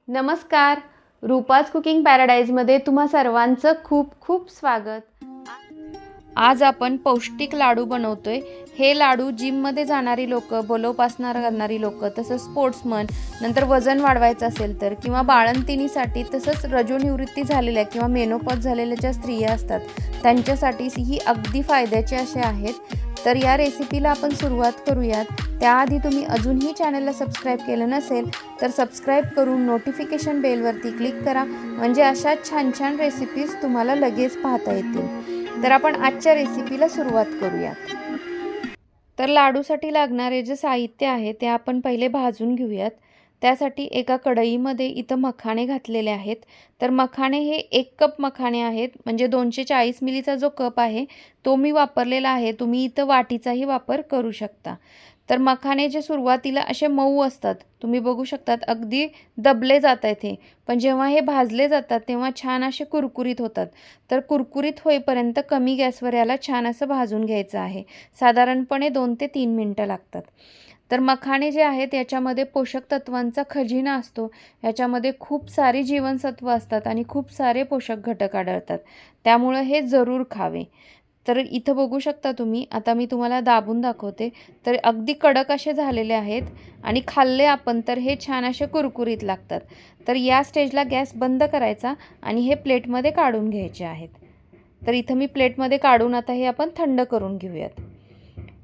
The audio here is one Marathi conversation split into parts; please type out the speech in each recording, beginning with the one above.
नमस्कार. रूपाज कुकिंग पॅराडाईजमध्ये तुम्हा सर्वांचं खूप खूप स्वागत. आज आपण पौष्टिक लाडू बनवतोय. हे लाडू जिममध्ये जाणारी लोक, बलोपासना करणारी लोक, तसंच स्पोर्ट्समन, नंतर वजन वाढवायचं असेल तर, किंवा बाळंतिणीसाठी, तसंच रजोनिवृत्ती झालेल्या किंवा मेनोपॉज झालेल्या ज्या स्त्रिया असतात त्यांच्यासाठी ही अगदी फायद्याचे असे आहेत. तर या रेसिपीला आपण सुरुवात करूयात. त्याआधी तुम्ही अजूनही चॅनलला सबस्क्राईब केलं नसेल तर सबस्क्राईब करून नोटिफिकेशन बेलवरती क्लिक करा, म्हणजे अशा छान छान रेसिपीज तुम्हाला लगेच पाहता येतील. तर आपण आजच्या रेसिपीला सुरुवात करूयात. तर लाडूसाठी लागणारे जे साहित्य आहे ते आपण पहिले भाजून घेऊयात. त्यासाठी एका कढईमध्ये इथं मखाणे घातलेले आहेत. तर मखाणे हे 1 कप मखाणे आहेत, म्हणजे 240 मिलीचा जो कप आहे तो मी वापरलेला आहे. तुम्ही इथं वाटीचाही वापर करू शकता. तर मखाणे जे सुरुवातीला असे मऊ असतात, तुम्ही बघू शकतात अगदी दबले जात आहेत हे, पण जेव्हा हे भाजले जातात तेव्हा छान असे कुरकुरीत होतात. तर कुरकुरीत होईपर्यंत कमी गॅसवर याला छान असं भाजून घ्यायचं आहे. साधारणपणे 2 ते 3 मिनटं लागतात. तर मखाणे जे आहेत याच्यामध्ये पोषक तत्वांचा खजिना असतो. याच्यामध्ये खूप सारी जीवनसत्व असतात आणि खूप सारे पोषक घटक आढळतात. त्यामुळे हे जरूर खावे. तर इथं बघू शकता तुम्ही, आता मी तुम्हाला दाबून दाखवते. तर अगदी कडक असे झालेले आहेत आणि खाल्ले आपण तर हे छान असे कुरकुरीत लागतात. तर या स्टेजला गॅस बंद करायचा आणि हे प्लेटमध्ये काढून घ्यायचे आहेत. तर इथं मी प्लेटमध्ये काढून आता हे आपण थंड करून घेऊयात.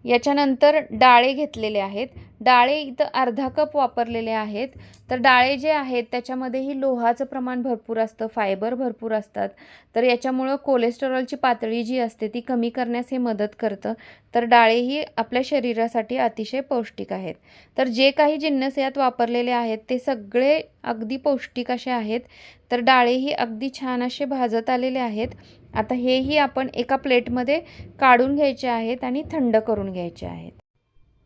याच्यानंतर डाळे घेतलेले आहेत. डाळे इथं अर्धा कप वापरलेले आहेत. तर डाळे जे आहेत त्याच्यामध्येही लोहाचं प्रमाण भरपूर असतं, फायबर भरपूर असतात. तर याच्यामुळं कोलेस्टेरॉलची पातळी जी असते ती कमी करण्यास हे मदत करतं. तर डाळेही आपल्या शरीरासाठी अतिशय पौष्टिक आहेत. तर जे काही जिन्नस यात वापरलेले आहेत ते सगळे अगदी पौष्टिक असे आहेत. तर डाळेही अगदी छान असे भाजत आलेले आहेत. आता हेही आपण एका प्लेटमध्ये काढून घ्यायचे आहेत आणि थंड करून घ्यायचे आहेत.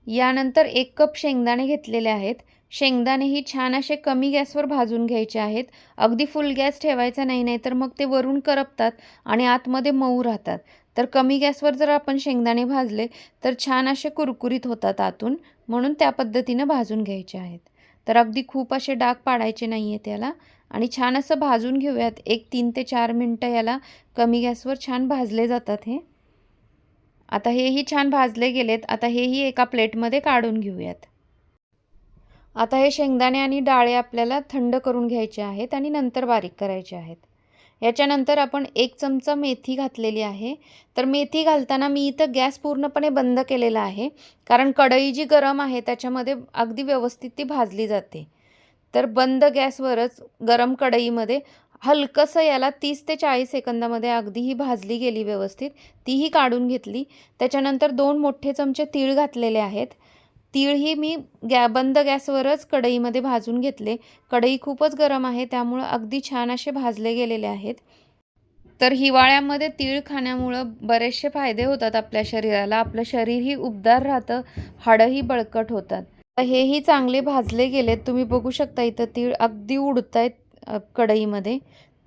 यानंतर 1 कप शेंगदाणे घेतलेले आहेत. शेंगदाणेही छान असे कमी गॅसवर भाजून घ्यायचे आहेत. अगदी फुल गॅस ठेवायचा नाही, नाहीतर मग ते वरून करपतात आणि आतमध्ये मऊ राहतात. तर कमी गॅसवर जर आपण शेंगदाणे भाजले तर छान असे कुरकुरीत होतात आतून, म्हणून त्या पद्धतीनं भाजून घ्यायचे आहेत. तर अगदी खूप असे डाग पाडायचे नाही आहेत याला आणि छान असं भाजून घेऊयात. 3 ते 4 मिनटं याला कमी गॅसवर छान भाजले जातात हे. आता हेही छान भाजले गेलेत. आता हेही एका प्लेटमध्ये काढून घेऊयात. आता हे शेंगदाणे आणि डाळे आपल्याला थंड करून घ्यायचे आहेत आणि नंतर बारीक करायचे आहेत. याच्यानंतर आपण 1 चमचा मेथी घातलेली आहे. तर मेथी घालताना मी इथं गॅस पूर्णपणे बंद केलेला आहे, कारण कढई जी गरम आहे त्याच्यामध्ये अगदी व्यवस्थित ती भाजली जाते. तर बंद गॅसवरच गरम कढईमध्ये हलकंसं याला 30 ते 40 सेकंदामध्ये अगदी ही भाजली गेली व्यवस्थित. तीही काढून घेतली. त्याच्यानंतर 2 मोठे चमचे तीळ घातलेले आहेत. तीळही मी बंद गॅसवरच कढईमध्ये भाजून घेतले. कढई खूपच गरम आहे त्यामुळं अगदी छान असे भाजले गेलेले आहेत. तर हिवाळ्यामध्ये तीळ खाण्यामुळं बरेचसे फायदे होतात आपल्या शरीराला. आपलं शरीरही उबदार राहतं, हाडंही बळकट होतात. तर हेही चांगले भाजले गेलेत. तुम्ही बघू शकता इथं तीळ अगदी उडतायत कढईमध्ये.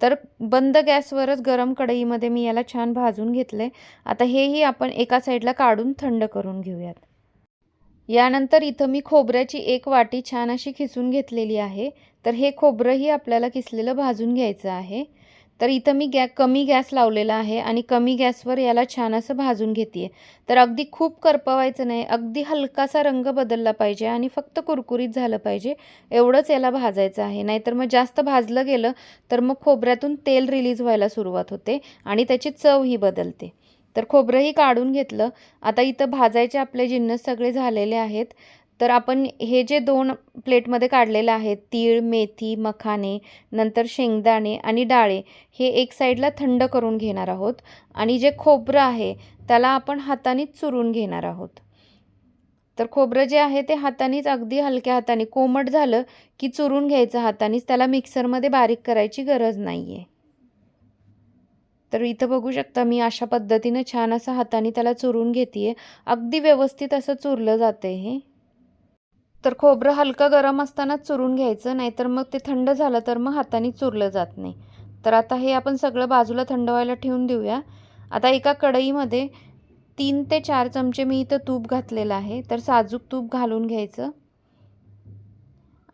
तर बंद गॅसवरच गरम कढईमध्ये मी याला छान भाजून घेतले. आता हेही आपण एका साईडला काढून थंड करून घेऊयात. यानंतर इथं मी खोबऱ्याची 1 वाटी छान अशी खिसून घेतलेली आहे. तर हे खोबरंही आपल्याला किसलेलं भाजून घ्यायचं आहे. तर इथं मी कमी गॅस लावलेला आहे आणि कमी गॅसवर याला छान असं भाजून घेते आहे. तर अगदी खूप करपवायचं नाही, अगदी हलकासा रंग बदलला पाहिजे आणि फक्त कुरकुरीत झालं पाहिजे, एवढंच याला भाजायचं आहे. नाहीतर मग जास्त भाजलं गेलं तर मग खोबऱ्यातून तेल रिलीज व्हायला सुरुवात होते आणि त्याची चवही बदलते. तर खोबरंही काढून घेतलं. आता इथं भाजायचे आपले जिन्नस सगळे झालेले आहेत. तर आपण हे जे 2 प्लेटमध्ये काढलेले आहेत, तीळ, मेथी, मखाणे, नंतर शेंगदाणे आणि डाळे, हे एक साईडला थंड करून घेणार आहोत आणि जे खोबरं आहे त्याला आपण हातानेच चुरून घेणार आहोत. तर खोबरं जे आहे ते हातानेच अगदी हलक्या हाताने कोमट झालं की चुरून घ्यायचं हातानेच, त्याला मिक्सरमध्ये बारीक करायची गरज नाही आहे. तर इथं बघू शकता मी अशा पद्धतीने छान असं हाताने त्याला चुरून घेते. अगदी व्यवस्थित असं चुरलं जातं हे. तर खोबरं हलकं गरम असतानाच चुरून घ्यायचं, नाहीतर मग ते थंड झालं तर मग हाताने चुरलं जात नाही. तर आता हे आपण सगळं बाजूला थंड व्हायला ठेवून देऊया. आता एका कढईमध्ये 3 ते 4 चमचे मी इथं तूप घातलेलं आहे. तर साजूक तूप घालून घ्यायचं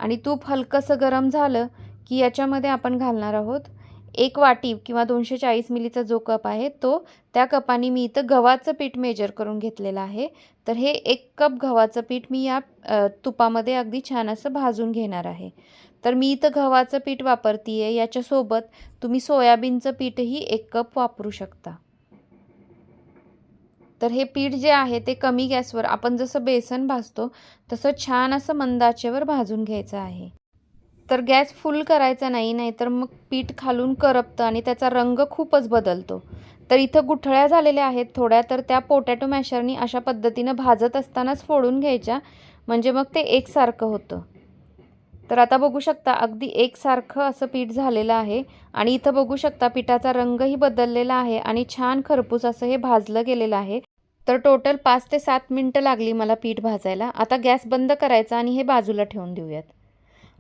आणि तूप हलकंसं गरम झालं की याच्यामध्ये आपण घालणार आहोत 1 वाटी किंवा 240 मिलीचा जो कप आहे तो, त्या कपाने मी इथं गव्हाचं पीठ मेजर करून घेतलेलं आहे. तर हे 1 कप गव्हाचं पीठ मी या तुपामध्ये अगदी छान असं भाजून घेणार आहे. तर मी इथं गव्हाचं पीठ वापरते आहे. याच्यासोबत तुम्ही सोयाबीनचं पीठही 1 कप वापरू शकता. तर हे पीठ जे आहे ते कमी गॅसवर आपण जसं बेसन भाजतो तसं छान असं मंद आचेवर भाजून घ्यायचं आहे. तर गॅस फुल करायचा नाही, नाहीतर मग पीठ खालून करपतं आणि त्याचा रंग खूपच बदलतो. तर इथं गुठळ्या झालेल्या आहेत थोड्या, तर त्या पोटॅटो मॅशरनी अशा पद्धतीनं भाजत असतानाच फोडून घ्यायच्या, म्हणजे मग ते एकसारखं होतं. तर आता बघू शकता अगदी एकसारखं असं पीठ झालेलं आहे आणि इथं बघू शकता पिठाचा रंगही बदललेला आहे आणि छान खरपूस असं हे भाजलं गेलेलं आहे. तर टोटल 5 ते 7 मिनिटं लागली मला पीठ भाजायला. आता गॅस बंद करायचा आणि हे बाजूला ठेवून देऊयात.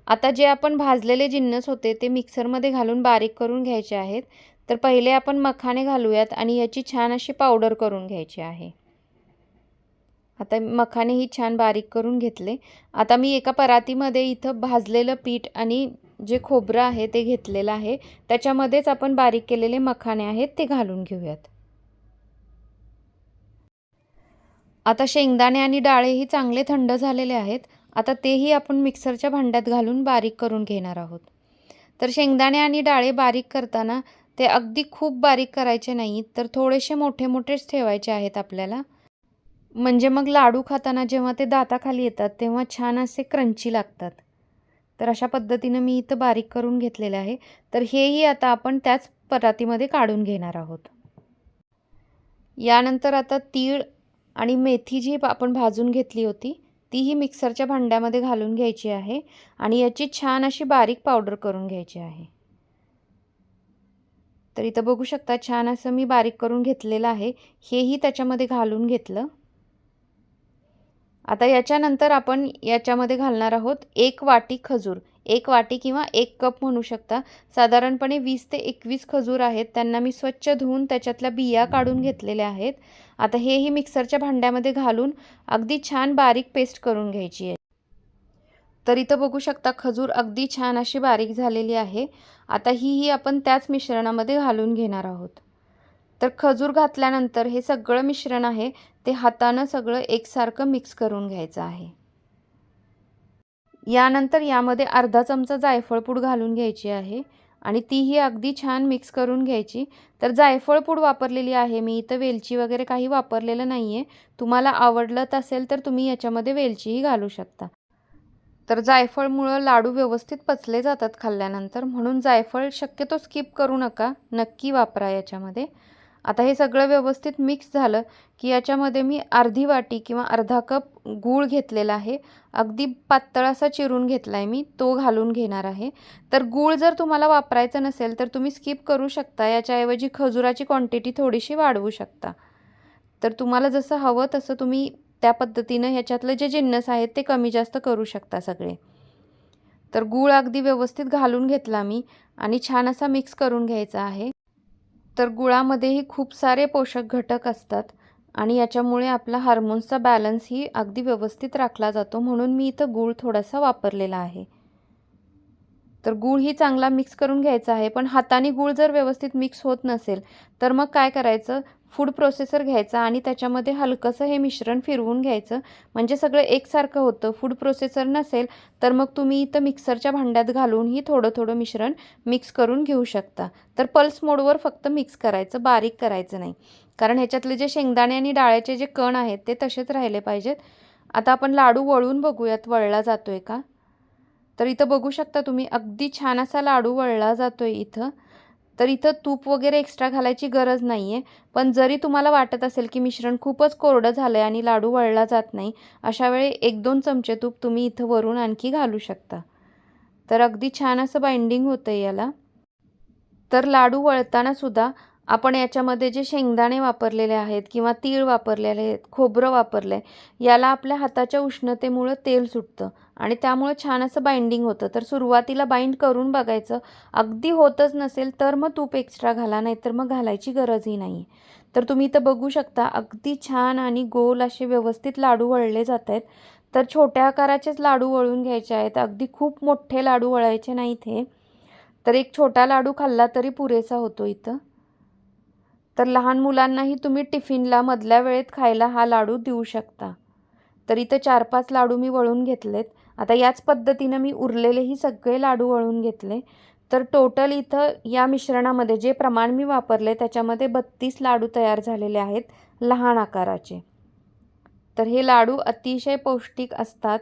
आता जे आपण भाजलेले जिन्नस होते ते मिक्सरमध्ये घालून बारीक करून घ्यायचे आहेत. तर पहिले आपण मखाने घालूयात आणि याची छान अशी पावडर करून घ्यायची आहे. आता मखानेही छान बारीक करून घेतले. आता मी एका परातीमध्ये इथं भाजलेलं पीठ आणि जे खोबरं आहे ते घेतलेलं आहे. त्याच्यामध्येच आपण बारीक केलेले मखाने आहेत ते घालून घेऊयात. आता शेंगदाणे आणि डाळेही चांगले थंड झालेले आहेत. आता तेही आपण मिक्सरच्या भांड्यात घालून बारीक करून घेणार आहोत. तर शेंगदाणे आणि डाळे बारीक करताना ते अगदी खूप बारीक करायचे नाहीत, तर थोडेसे मोठे मोठेच ठेवायचे आहेत आपल्याला. म्हणजे मग लाडू खाताना जेव्हा ते दाताखाली येतात तेव्हा छान असे क्रंची लागतात. तर अशा पद्धतीनं मी इथं बारीक करून घेतलेले आहे. तर हेही आता आपण त्याच परातीमध्ये काढून घेणार आहोत. यानंतर आता तीळ आणि मेथी जी आपण भाजून घेतली होती तीही मिक्सरच्या भांड्यामध्ये घालून घ्यायची आहे आणि याची छान अशी बारीक पावडर करून घ्यायची आहे. तर इथं बघू शकता छान असं मी बारीक करून घेतलेलं आहे. हेही त्याच्यामध्ये घालून घेतलं. आता याच्यानंतर आपण याच्यामध्ये घालणार आहोत 1 वाटी खजूर. 1 वाटी किंवा 1 कप म्हणू शकता. साधारणपणे 20 ते 21 खजूर आहेत. त्यांना मी स्वच्छ धुवून त्याच्यातल्या बिया काढून घेतलेल्या आहेत. आता हेही मिक्सरच्या भांड्यामध्ये घालून अगदी छान बारीक पेस्ट करून घ्यायची आहे. तर इथं बघू शकता खजूर अगदी छान अशी बारीक झालेली आहे. आता ही आपण त्याच मिश्रणामध्ये घालून घेणार आहोत. तर खजूर घातल्यानंतर हे सगळं मिश्रण आहे ते हातानं सगळं एकसारखं मिक्स करून घ्यायचं आहे. यानंतर यामध्ये अर्धा चमचा जायफळ पूड घालून घ्यायची आहे आणि तीही अगदी छान मिक्स करून घ्यायची. तर जायफळ पूड वापरलेली आहे मी इथं, वेलची वगैरे काही वापरलेलं नाही आहे. तुम्हाला आवडलं असेल तर तुम्ही याच्यामध्ये वेलचीही घालू शकता. तर जायफळमुळं लाडू व्यवस्थित पचले जातात खाल्ल्यानंतर, म्हणून जायफळ शक्यतो स्किप करू नका, नक्की वापरा याच्यामध्ये. आता हे सगळं व्यवस्थित मिक्स झालं की याच्यामध्ये मी अर्धी वाटी किंवा अर्धा कप गूळ घेतलेला आहे. अगदी पातळ असा चिरून घेतला आहे मी, तो घालून घेणार आहे. तर गूळ जर तुम्हाला वापरायचं नसेल तर तुम्ही स्किप करू शकता. याच्याऐवजी खजुराची क्वांटिटी थोडीशी वाढवू शकता. तर तुम्हाला जसं हवं तसं तुम्ही त्या पद्धतीनं ह्याच्यातले जे जिन्नस आहेत ते कमी जास्त करू शकता सगळे. तर गूळ अगदी व्यवस्थित घालून घेतला मी आणि छान असा मिक्स करून घ्यायचा आहे. तर गुळामध्येही खूप सारे पोषक घटक असतात आणि याच्यामुळे आपला हार्मोन्सचा बॅलन्सही अगदी व्यवस्थित राखला जातो, म्हणून मी इथं गूळ थोडासा वापरलेला आहे. तर गूळही चांगला मिक्स करून घ्यायचा आहे. पण हाताने गूळ जर व्यवस्थित मिक्स होत नसेल तर मग काय करायचं, फूड प्रोसेसर घ्यायचा आणि त्याच्यामध्ये हलकंसं हे मिश्रण फिरवून घ्यायचं, म्हणजे सगळं एकसारखं होतं. फूड प्रोसेसर नसेल तर मग तुम्ही इथं मिक्सरच्या भांड्यात घालूनही थोडं थोडं मिश्रण मिक्स करून घेऊ शकता. तर पल्स मोडवर फक्त मिक्स करायचं, बारीक करायचं नाही, कारण ह्याच्यातले जे शेंगदाणे आणि डाळ्याचे जे कण आहेत ते तसेच राहिले पाहिजेत. आता आपण लाडू वळून बघूयात वळला जातोय का. तर इथं बघू शकता तुम्ही अगदी छान असा लाडू वळला जातोय इथं. तर इथं तूप वगैरे एक्स्ट्रा घालायची गरज नाही आहे. पण जरी तुम्हाला वाटत असेल की मिश्रण खूपच कोरडं झालं आहे आणि लाडू वळला जात नाही, अशा वेळी 1-2 चमचे तूप तुम्ही इथं वरून आणखी घालू शकता. तर अगदी छान असं बाइंडिंग होतं याला. तर लाडू वळताना सुद्धा आपण याच्यामध्ये जे शेंगदाणे वापरलेले आहेत किंवा तीळ वापरलेले आहेत, खोबरं वापरलं आहे, याला आपल्या हाताच्या उष्णतेमुळं तेल सुटतं आणि त्यामुळं छान असं बाइंडिंग होतं. तर सुरुवातीला बाइंड करून बघायचं. अगदी होतच नसेल तर मग तूप एक्स्ट्रा घाला, नाहीतर मग घालायची गरजही नाही. तर तुम्ही इथं बघू शकता अगदी छान आणि गोल असे व्यवस्थित लाडू वळले जात आहेत. तर छोट्या आकाराचेच लाडू वळून घ्यायचे आहेत, अगदी खूप मोठे लाडू वळायचे नाहीत हे. तर एक छोटा लाडू खाल्ला तरी पुरेसा होतो इथं. तर लहान मुलांनाही तुम्ही टिफिनला मधल्या वेळेत खायला हा लाडू देऊ शकता. तर इथं 4-5 लाडू मी वळून घेतलेत. आता याच पद्धतीनं मी उरलेलेही सगळे लाडू वळून घेतले. तर टोटल इथं या मिश्रणामध्ये जे प्रमाण मी वापरले त्याच्यामध्ये 32 लाडू तयार झालेले आहेत लहान आकाराचे. तर हे लाडू अतिशय पौष्टिक असतात.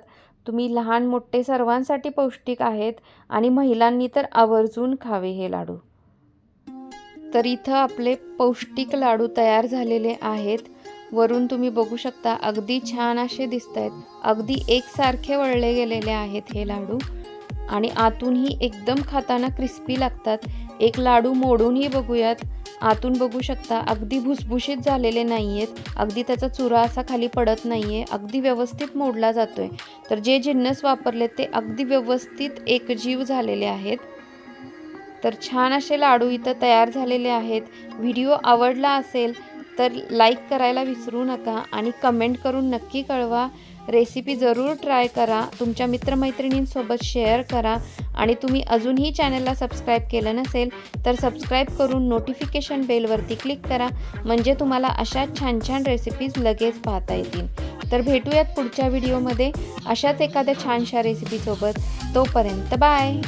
तुम्ही लहान मोठे सर्वांसाठी पौष्टिक आहेत आणि महिलांनी तर आवर्जून खावे हे लाडू. तर इथं आपले पौष्टिक लाडू तयार झालेले आहेत. वरून तुम्ही बघू शकता अगदी छान असे दिसत आहेत. अगदी एकसारखे वळले गेलेले आहेत हे लाडू आणि आतूनही एकदम खाताना क्रिस्पी लागतात. एक लाडू मोडूनही बघूयात. आतून बघू शकता अगदी भुसभुशीत झालेले नाही आहेत. अगदी त्याचा चुरा असा खाली पडत नाही आहे. अगदी व्यवस्थित मोडला जातो आहे. तर जे जिन्नस वापरले ते अगदी व्यवस्थित एकजीव झालेले आहेत. तर छान असे लाडू इथं तयार झालेले आहेत. व्हिडिओ आवडला असेल तर लाईक करायला विसरू नका आणि कमेंट करून नक्की कळवा. रेसिपी जरूर ट्राय करा. तुमच्या मित्रमैत्रिणींसोबत शेअर करा आणि तुम्ही अजूनही चॅनलला सबस्क्राईब केलं नसेल तर सबस्क्राईब करून नोटिफिकेशन बेलवरती क्लिक करा, म्हणजे तुम्हाला अशा छान छान रेसिपीज लगेच पाहता येतील. तर भेटूयात पुढच्या व्हिडिओमध्ये अशाच एखाद्या छानशा रेसिपीसोबत. तोपर्यंत बाय.